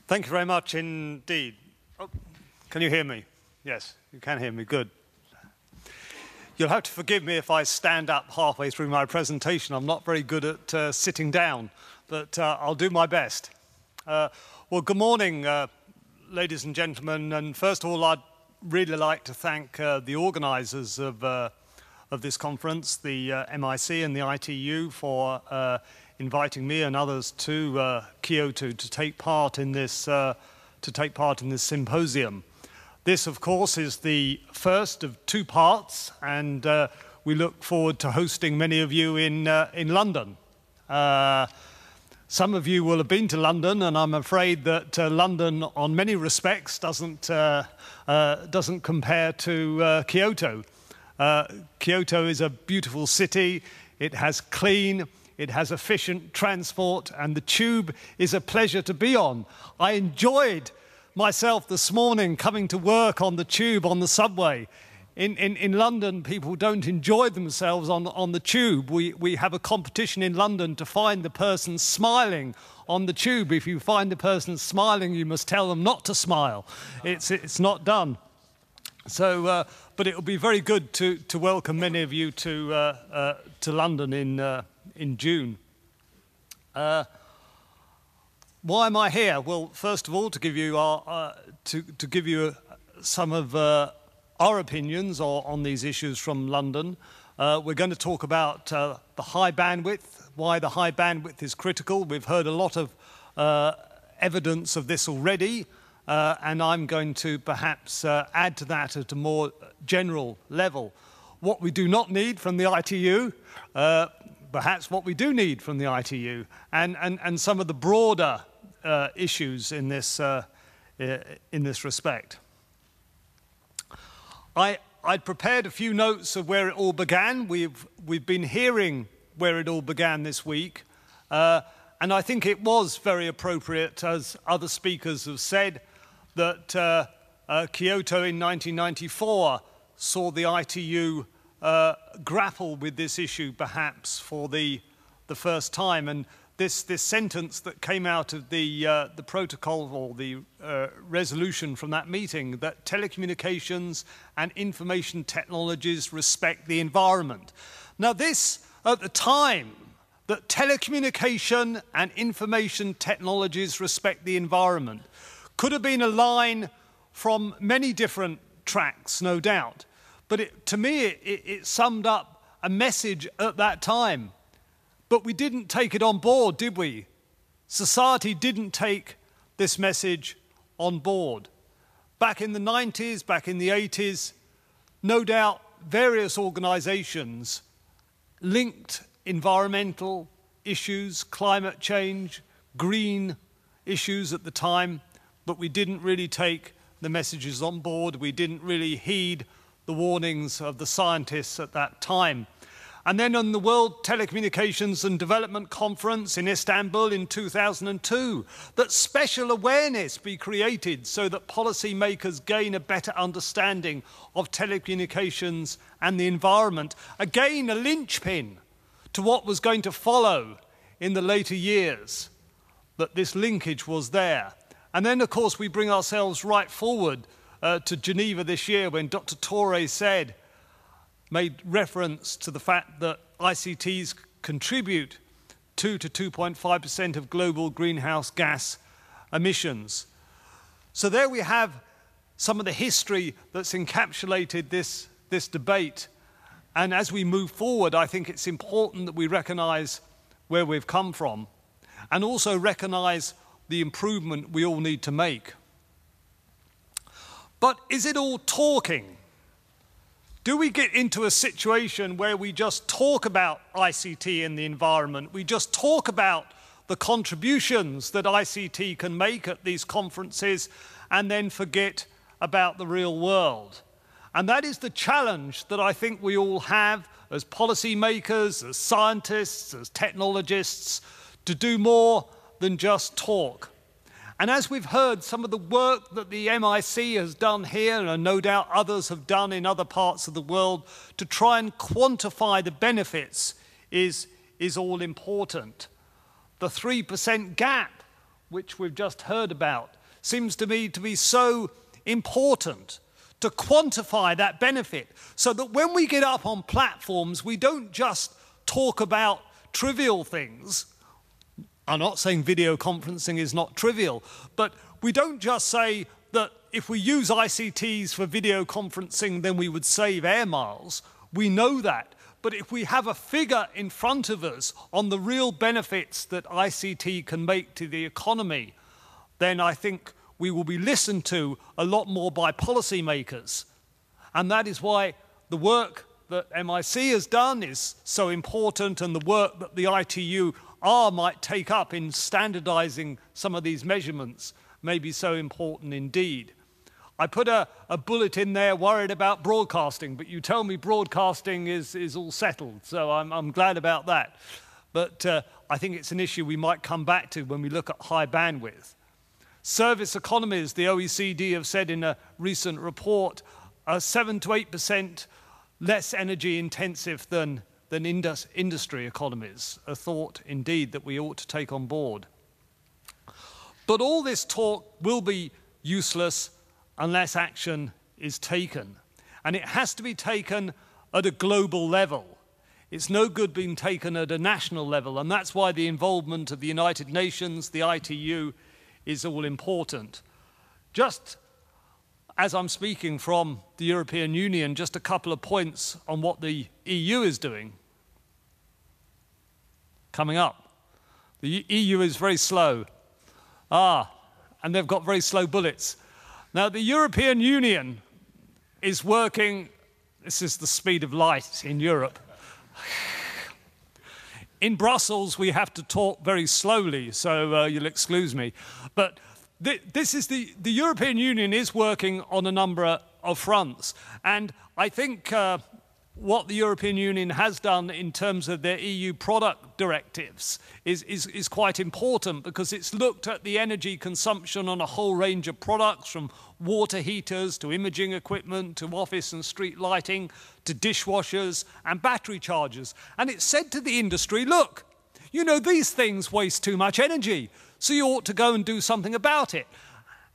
Thank you very much indeed. Oh, can you hear me? Yes, you can hear me. Good. You'll have to forgive me if I stand up halfway through my presentation. I'm not very good at sitting down, but I'll do my best. Well, good morning, ladies and gentlemen. And first of all, I'd really like to thank the organisers of this conference, the MIC and the ITU, for inviting me and others to Kyoto to take part in this symposium. This, of course, is the first of two parts, and we look forward to hosting many of you in London. Some of you will have been to London, and I'm afraid that London, on many respects, doesn't compare to Kyoto. Kyoto is a beautiful city. It has clean, it has efficient transport, and the tube is a pleasure to be on. I enjoyed myself this morning coming to work on the tube, on the subway. In London, people don't enjoy themselves on the tube. We have a competition in London to find the person smiling on the tube. If you find the person smiling, you must tell them not to smile. It's not done. So, but it will be very good to welcome many of you to London in June. Why am I here? Well, first of all, to give you some of our opinions on these issues from London. We're going to talk about the high bandwidth, why the high bandwidth is critical. We've heard a lot of evidence of this already, and I'm going to perhaps add to that at a more general level. What we do not need from the ITU, perhaps what we do need from the ITU, and some of the broader issues in this respect. I'd prepared a few notes of where it all began. We've been hearing where it all began this week, and I think it was very appropriate, as other speakers have said, that Kyoto in 1994 saw the ITU grapple with this issue perhaps for the first time. And this sentence that came out of the protocol or the resolution from that meeting, that telecommunications and information technologies respect the environment. Now this, at the time, that telecommunication and information technologies respect the environment, could have been a line from many different tracks, no doubt. But to me, it summed up a message at that time. But we didn't take it on board, did we? Society didn't take this message on board. Back in the 90s, back in the 80s, no doubt various organizations linked environmental issues, climate change, green issues at the time, but we didn't really take the messages on board. We didn't really heed the warnings of the scientists at that time. And then on the World Telecommunications and Development Conference in Istanbul in 2002, that special awareness be created so that policymakers gain a better understanding of telecommunications and the environment. Again, a linchpin to what was going to follow in the later years, that this linkage was there. And then, of course, we bring ourselves right forward to Geneva this year when Dr. Torre made reference to the fact that ICTs contribute 2 to 2.5% of global greenhouse gas emissions. So there we have some of the history that's encapsulated this debate. And as we move forward, I think it's important that we recognize where we've come from and also recognize the improvement we all need to make. But is it all talking? Do we get into a situation where we just talk about ICT and the environment? We just talk about the contributions that ICT can make at these conferences and then forget about the real world? And that is the challenge that I think we all have as policymakers, as scientists, as technologists, to do more than just talk. And as we've heard, some of the work that the MIC has done here, and no doubt others have done in other parts of the world, to try and quantify the benefits is all important. The 3% gap, which we've just heard about, seems to me to be so important, to quantify that benefit, so that when we get up on platforms, we don't just talk about trivial things. I'm not saying video conferencing is not trivial, but we don't just say that if we use ICTs for video conferencing, then we would save air miles. We know that. But if we have a figure in front of us on the real benefits that ICT can make to the economy, then I think we will be listened to a lot more by policymakers. And that is why the work that MIC has done is so important, and the work that the ITU might take up in standardizing some of these measurements may be so important indeed. I put a bullet in there worried about broadcasting, but you tell me broadcasting is all settled, so I'm glad about that. But I think it's an issue we might come back to when we look at high bandwidth. Service economies, the OECD have said in a recent report, are 7 to 8% less energy intensive than industry economies, a thought indeed that we ought to take on board. But all this talk will be useless unless action is taken. And it has to be taken at a global level. It's no good being taken at a national level, and that's why the involvement of the United Nations, the ITU, is all important. Just as I'm speaking from the European Union, just a couple of points on what the EU is doing. Coming up. The EU is very slow. And they've got very slow bullets. Now, the European Union is working, this is the speed of light in Europe. In Brussels, we have to talk very slowly, so you'll excuse me. But this is the European Union is working on a number of fronts. And I think what the European Union has done in terms of their EU product directives is quite important, because it's looked at the energy consumption on a whole range of products, from water heaters to imaging equipment to office and street lighting to dishwashers and battery chargers. And it said to the industry, look, you know, these things waste too much energy, so you ought to go and do something about it.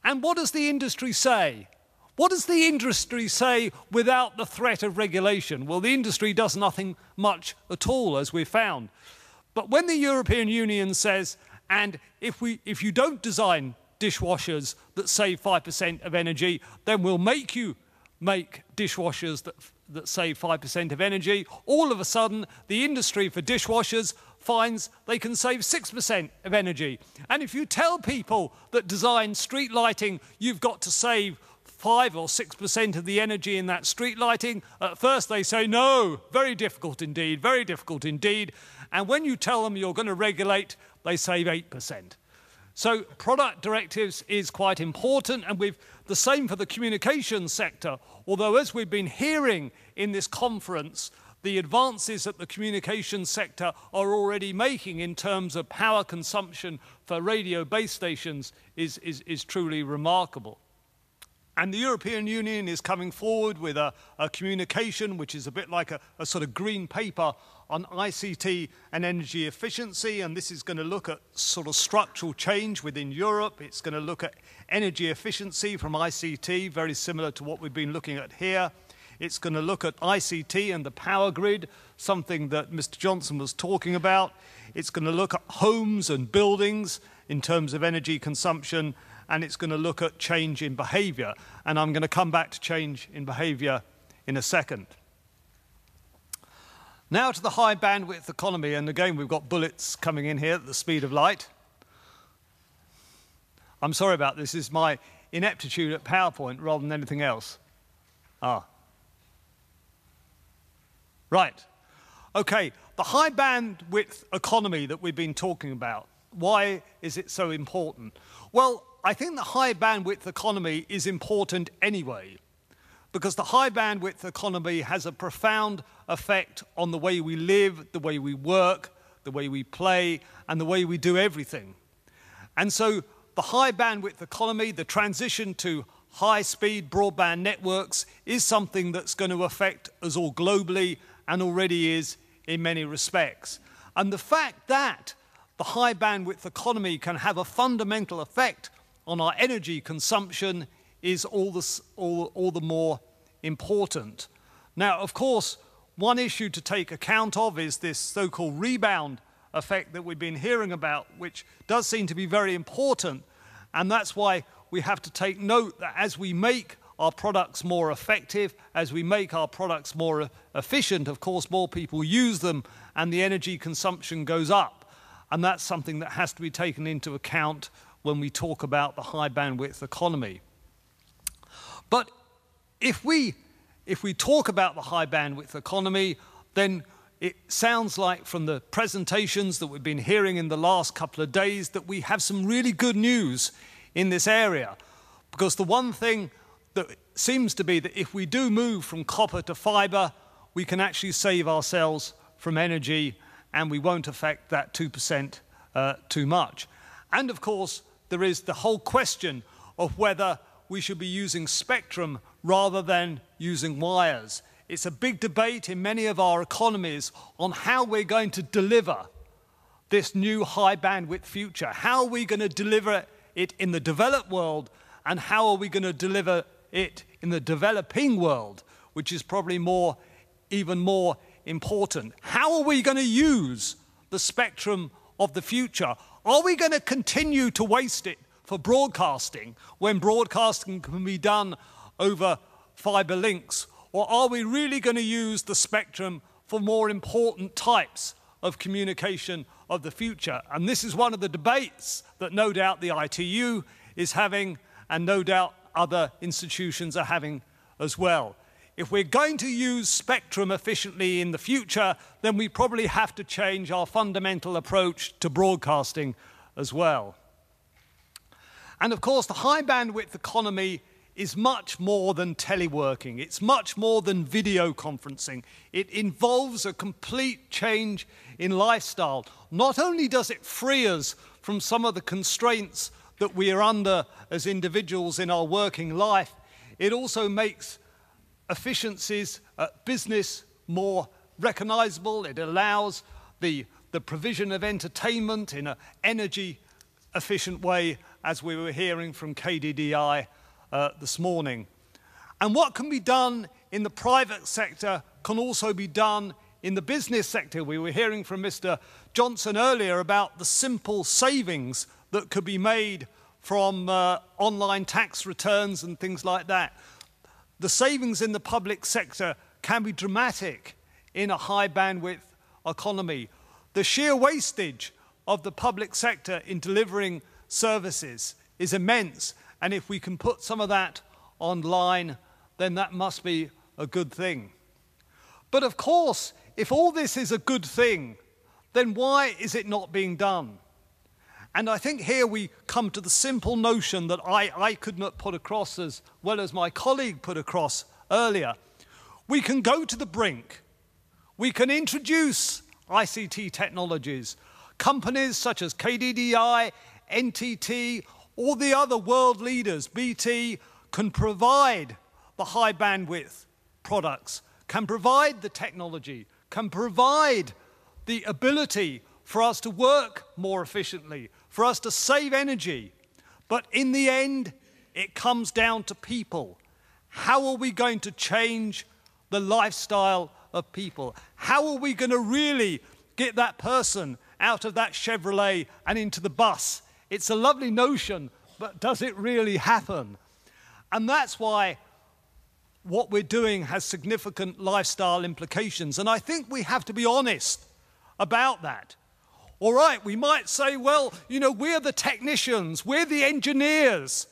And what does the industry say? What does the industry say without the threat of regulation? Well, the industry does nothing much at all, as we've found. But when the European Union says, and if you don't design dishwashers that save 5% of energy, then we'll make you make dishwashers that save 5% of energy, all of a sudden the industry for dishwashers finds they can save 6% of energy. And if you tell people that design street lighting, you've got to save 5 or 6% of the energy in that street lighting, at first they say, no, very difficult indeed, very difficult indeed. And when you tell them you're going to regulate, they save 8%. So product directives is quite important, and the same for the communications sector. Although, as we've been hearing in this conference, the advances that the communications sector are already making in terms of power consumption for radio base stations is truly remarkable. And the European Union is coming forward with a communication which is a bit like a sort of green paper on ICT and energy efficiency, and this is going to look at sort of structural change within Europe. It's going to look at energy efficiency from ICT, very similar to what we've been looking at here. It's going to look at ICT and the power grid, something that Mr. Johnson was talking about. It's going to look at homes and buildings in terms of energy consumption, and it's going to look at change in behavior. And I'm going to come back to change in behavior in a second. Now to the high bandwidth economy, and again we've got bullets coming in here at the speed of light. I'm sorry about this, this is my ineptitude at PowerPoint rather than anything else. Right. Okay, the high bandwidth economy that we've been talking about, why is it so important? Well, I think the high bandwidth economy is important anyway, because the high bandwidth economy has a profound effect on the way we live, the way we work, the way we play, and the way we do everything. And so the high bandwidth economy, the transition to high-speed broadband networks, is something that's going to affect us all globally and already is in many respects. And the fact that the high bandwidth economy can have a fundamental effect on our energy consumption is all the more important. Now, of course, one issue to take account of is this so-called rebound effect that we've been hearing about, which does seem to be very important, and that's why we have to take note that as we make our products more effective, as we make our products more efficient, of course, more people use them and the energy consumption goes up. And that's something that has to be taken into account when we talk about the high bandwidth economy. But if we talk about the high bandwidth economy, then it sounds like from the presentations that we've been hearing in the last couple of days that we have some really good news in this area. Because the one thing that seems to be that if we do move from copper to fiber, we can actually save ourselves from energy and we won't affect that 2% too much. And of course, there is the whole question of whether we should be using spectrum rather than using wires. It's a big debate in many of our economies on how we're going to deliver this new high bandwidth future. How are we going to deliver it in the developed world, and how are we going to deliver it in the developing world, which is probably even more important. How are we going to use the spectrum of the future? Are we going to continue to waste it for broadcasting when broadcasting can be done over fiber links? Or are we really going to use the spectrum for more important types of communication of the future? And this is one of the debates that no doubt the ITU is having, and no doubt other institutions are having as well. If we're going to use spectrum efficiently in the future, then we probably have to change our fundamental approach to broadcasting as well. And of course, the high bandwidth economy is much more than teleworking. It's much more than video conferencing. It involves a complete change in lifestyle. Not only does it free us from some of the constraints that we are under as individuals in our working life, it also makes efficiencies at business more recognizable. It allows the provision of entertainment in an energy efficient way, as we were hearing from KDDI this morning. And what can be done in the private sector can also be done in the business sector. We were hearing from Mr. Johnson earlier about the simple savings that could be made from online tax returns and things like that. The savings in the public sector can be dramatic in a high bandwidth economy. The sheer wastage of the public sector in delivering services is immense, and if we can put some of that online, then that must be a good thing. But of course, if all this is a good thing, then why is it not being done? And I think here we come to the simple notion that I could not put across as well as my colleague put across earlier. We can go to the brink. We can introduce ICT technologies. Companies such as KDDI, NTT, all the other world leaders, BT, can provide the high bandwidth products, can provide the technology, can provide the ability for us to work more efficiently, for us to save energy. But in the end, it comes down to people. How are we going to change the lifestyle of people? How are we going to really get that person out of that Chevrolet and into the bus? It's a lovely notion, but does it really happen? And that's why what we're doing has significant lifestyle implications. And I think we have to be honest about that. All right, we might say, well, you know, we're the technicians, we're the engineers.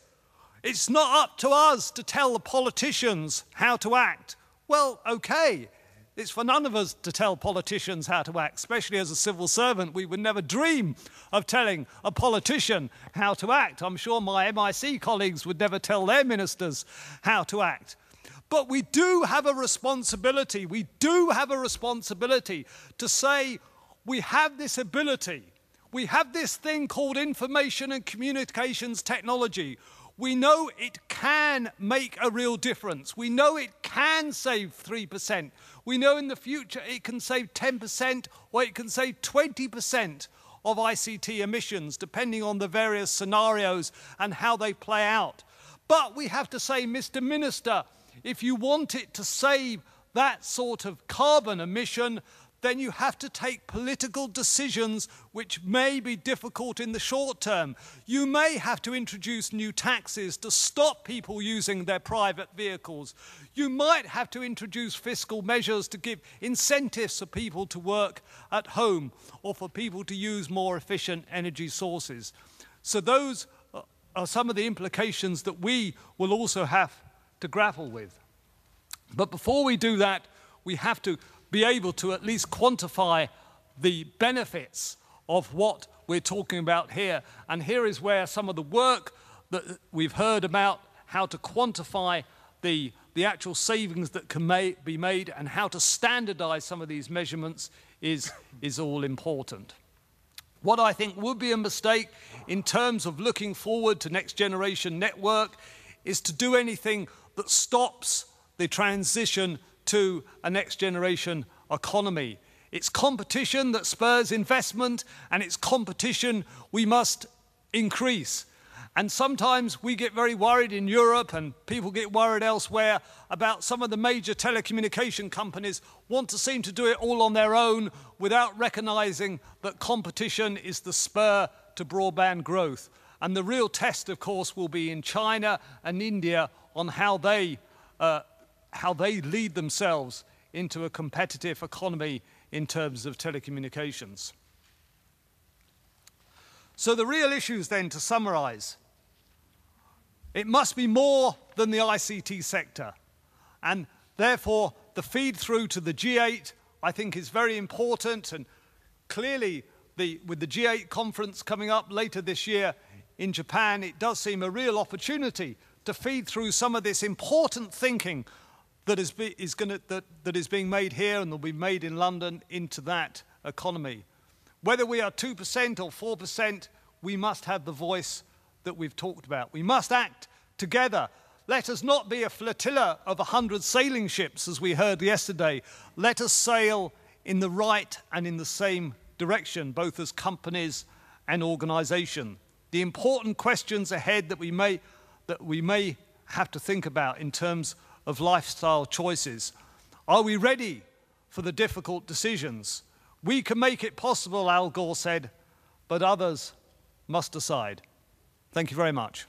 It's not up to us to tell the politicians how to act. Well, okay, it's for none of us to tell politicians how to act, especially as a civil servant. We would never dream of telling a politician how to act. I'm sure my MIC colleagues would never tell their ministers how to act. But we do have a responsibility. We do have a responsibility to say, we have this ability. We have this thing called information and communications technology. We know it can make a real difference. We know it can save 3%. We know in the future it can save 10% or it can save 20% of ICT emissions, depending on the various scenarios and how they play out. But we have to say, Mr. Minister, if you want it to save that sort of carbon emission, then you have to take political decisions which may be difficult in the short term. You may have to introduce new taxes to stop people using their private vehicles. You might have to introduce fiscal measures to give incentives for people to work at home or for people to use more efficient energy sources. So those are some of the implications that we will also have to grapple with. But before we do that, we have to be able to at least quantify the benefits of what we're talking about here. And here is where some of the work that we've heard about how to quantify the actual savings that can be made and how to standardize some of these measurements is all important. What I think would be a mistake in terms of looking forward to next generation network is to do anything that stops the transition to a next generation economy. It's competition that spurs investment, and it's competition we must increase. And sometimes we get very worried in Europe, and people get worried elsewhere about some of the major telecommunication companies want to seem to do it all on their own without recognizing that competition is the spur to broadband growth. And the real test, of course, will be in China and India on how they lead themselves into a competitive economy in terms of telecommunications. So the real issues then, to summarize, it must be more than the ICT sector. And therefore, the feed through to the G8, I think, is very important. And clearly, with the G8 conference coming up later this year in Japan, it does seem a real opportunity to feed through some of this important thinking that is being made here and will be made in London into that economy. Whether we are 2% or 4%, we must have the voice that we've talked about. We must act together. Let us not be a flotilla of 100 sailing ships, as we heard yesterday. Let us sail in the right and in the same direction, both as companies and organization. The important questions ahead that we may have to think about in terms of lifestyle choices. Are we ready for the difficult decisions? We can make it possible, Al Gore said, but others must decide. Thank you very much.